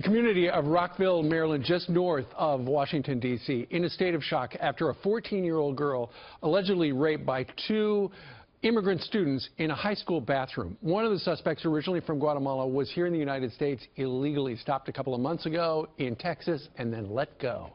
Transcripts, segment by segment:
community of Rockville, Maryland, just north of Washington, D.C., in a state of shock after a 14-year-old girl allegedly raped by two immigrant students in a high school bathroom. One of the suspects, originally from Guatemala, was here in the United States illegally, stopped a couple of months ago in Texas and then let go.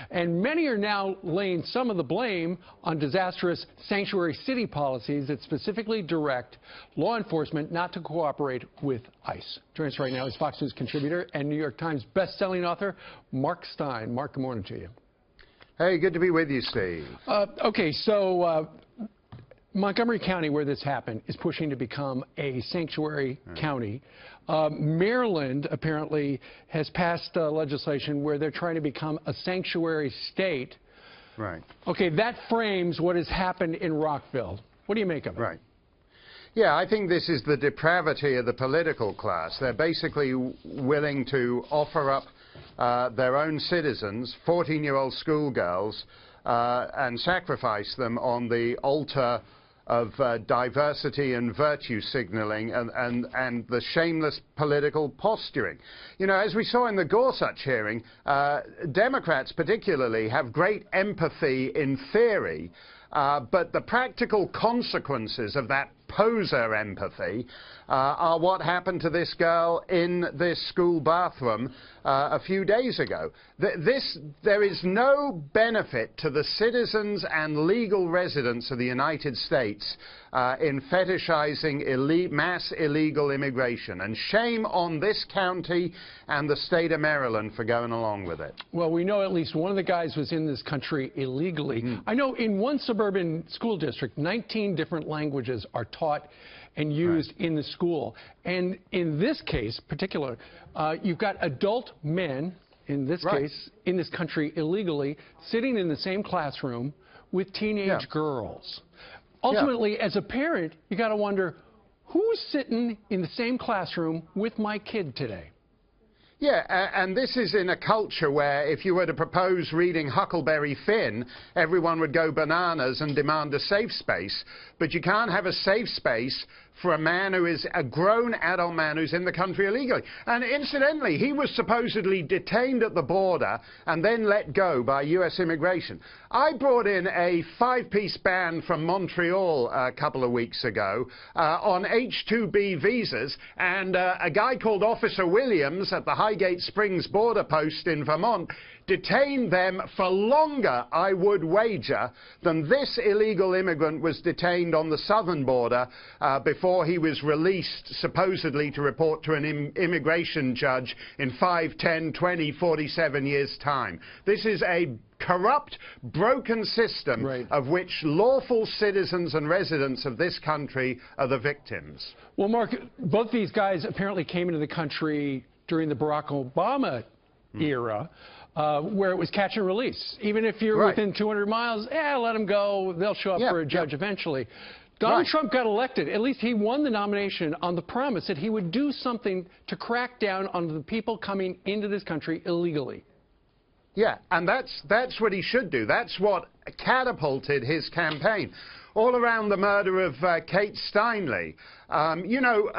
And many are now laying some of the blame on disastrous sanctuary city policies that specifically direct law enforcement not to cooperate with ICE. Joining us right now is Fox News contributor and New York Times best-selling author Mark Steyn. Mark, good morning to you. Hey, good to be with you, Steve. Montgomery County, where this happened, is pushing to become a sanctuary county. Maryland apparently has passed legislation where they're trying to become a sanctuary state. Right. Okay, that frames what has happened in Rockville. What do you make of it? Right. Yeah, I think this is the depravity of the political class. They're basically willing to offer up their own citizens, 14-year-old schoolgirls, and sacrifice them on the altar of diversity and virtue signaling and the shameless political posturing. You know, as we saw in the Gorsuch hearing, Democrats particularly have great empathy in theory, but the practical consequences of that poser empathy are what happened to this girl in this school bathroom a few days ago. There is no benefit to the citizens and legal residents of the United States in fetishizing mass illegal immigration, and shame on this county and the state of Maryland for going along with it. Well, we know at least one of the guys was in this country illegally. I know in one suburban school district, 19 different languages are taught and used in the school. And in this case, particular, you've got adult men, in this case, in this country illegally, sitting in the same classroom with teenage girls. Ultimately, as a parent, you got to wonder, who's sitting in the same classroom with my kid today? Yeah, and this is in a culture where if you were to propose reading Huckleberry Finn, everyone would go bananas and demand a safe space. But you can't have a safe space for a man who is a grown adult man who's in the country illegally. And incidentally, he was supposedly detained at the border and then let go by U.S. immigration. I brought in a 5-piece band from Montreal a couple of weeks ago on H-2B visas, and a guy called Officer Williams at the Highgate Springs border post in Vermont detained them for longer, I would wager, than this illegal immigrant was detained on the southern border before he was released, supposedly to report to an immigration judge in 5, 10, 20, 47 years' time. This is a corrupt, broken system of which lawful citizens and residents of this country are the victims. Well, Mark, both these guys apparently came into the country during the Barack Obama era, where it was catch and release. Even if you're within 200 miles, let them go. They'll show up for a judge eventually. Donald Trump got elected. At least he won the nomination on the promise that he would do something to crack down on the people coming into this country illegally. Yeah, and that's what he should do. That's what catapulted his campaign. All around the murder of Kate Steinle, you know,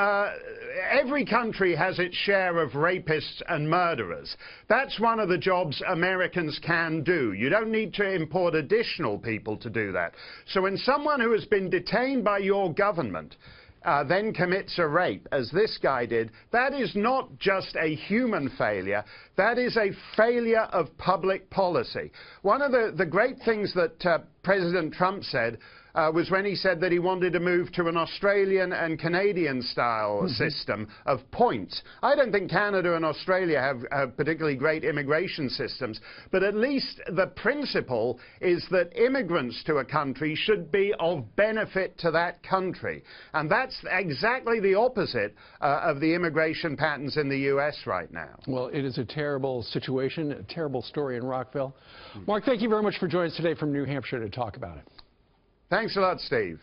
every country has its share of rapists and murderers. That's one of the jobs Americans can do. You don't need to import additional people to do that. So when someone who has been detained by your government then commits a rape, as this guy did, that is not just a human failure, that is a failure of public policy. One of the great things that President Trump said was when he said that he wanted to move to an Australian and Canadian style system of points. I don't think Canada and Australia have particularly great immigration systems, but at least the principle is that immigrants to a country should be of benefit to that country. And that's exactly the opposite of the immigration patterns in the U.S. right now. Well, it is a terrible situation, a terrible story in Rockville. Mark, thank you very much for joining us today from New Hampshire to talk about it. Thanks a lot, Steve.